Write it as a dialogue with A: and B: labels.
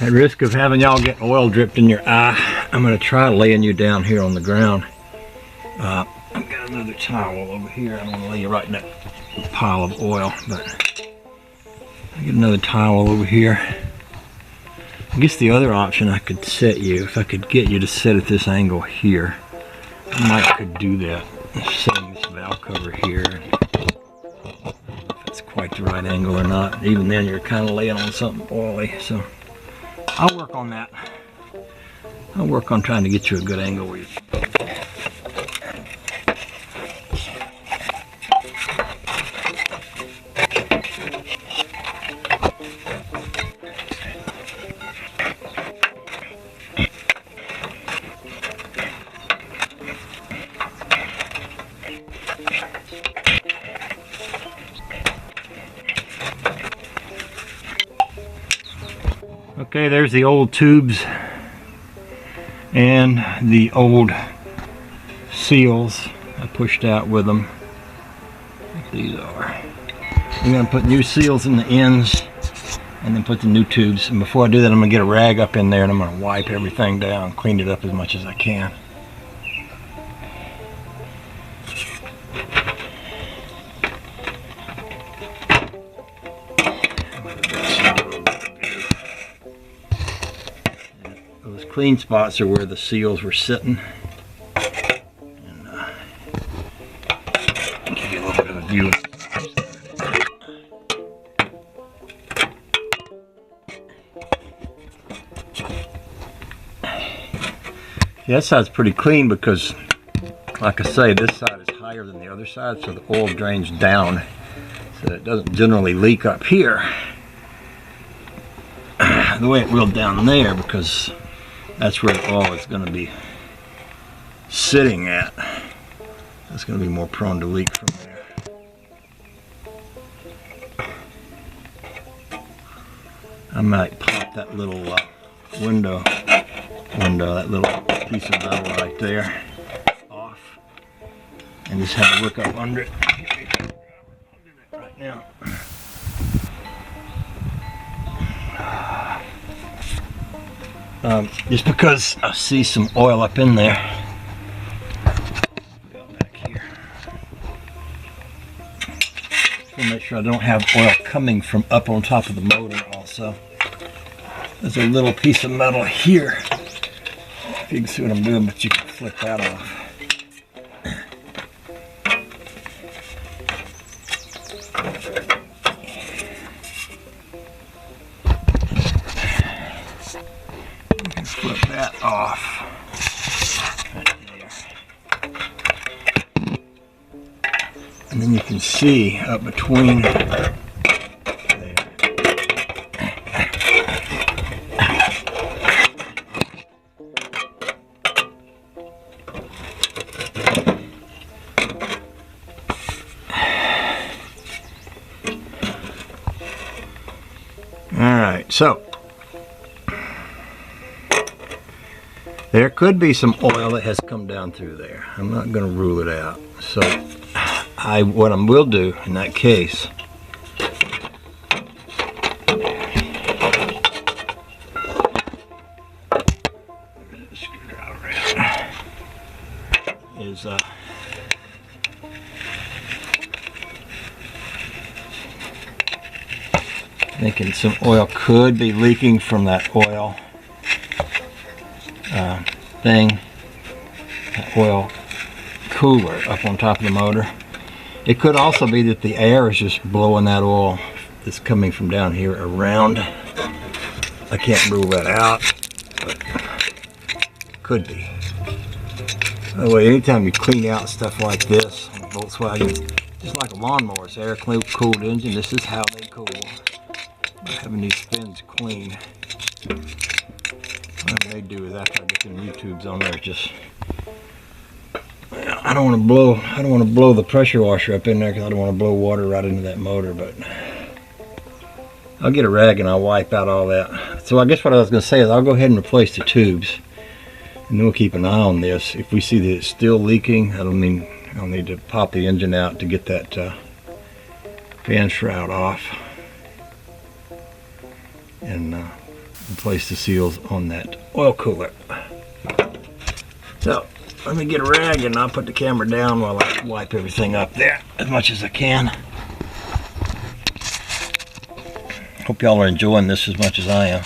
A: At risk of having y'all get oil dripped in your eye, I'm going to try laying you down here on the ground. I've got another towel over here. I don't want to lay you right in that pile of oil, but I get another towel over here. I guess the other option I could set you, if I could get you to sit at this angle here, I might could do that. Setting this valve cover here. If it's quite the right angle or not. Even then you're kind of laying on something oily, so I'll work on that. I'll work on trying to get you a good angle where you. Okay, there's the old tubes and the old seals I pushed out with them. These are. I'm going to put new seals in the ends and then put the new tubes. And before I do that, I'm going to get a rag up in there and I'm going to wipe everything down, clean it up as much as I can. Those clean spots are where the seals were sitting. And give you a little bit of a view. Yeah, that side's pretty clean because, like I say, this side is higher than the other side, so the oil drains down, so it doesn't generally leak up here the way it will down there, because that's where the oil is going to be sitting at. It's going to be more prone to leak from there. I might pop that little window, that little piece of metal right there off, and just have to look up under it. Right now. Just because I see some oil up in there. Go back here. So make sure I don't have oil coming from up on top of the motor also. There's a little piece of metal here. If you can see what I'm doing, but you can flip that off. Flip that off right there. And then you can see up between there. All right, so there could be some oil that has come down through there. I'm not going to rule it out. So what I will do in that case is thinking some oil could be leaking from that oil thing, that oil cooler up on top of the motor. It could also be that the air is just blowing that oil that's coming from down here around. I can't rule that out, but could be. By the way, anytime you clean out stuff like this on a Volkswagen, just like a lawnmower, it's air cooled engine. This is how they cool. By having these fins clean. What they do is after I get the new tubes on there, just I don't want to blow the pressure washer up in there because I don't want to blow water right into that motor. But I'll get a rag and I'll wipe out all that. So I guess what I was going to say is I'll go ahead and replace the tubes, and then we'll keep an eye on this. If we see that it's still leaking, I'll need to pop the engine out to get that fan shroud off, and and place the seals on that oil cooler. So let me get a rag and I'll put the camera down while I wipe everything up there as much as I can. Hope y'all are enjoying this as much as I am.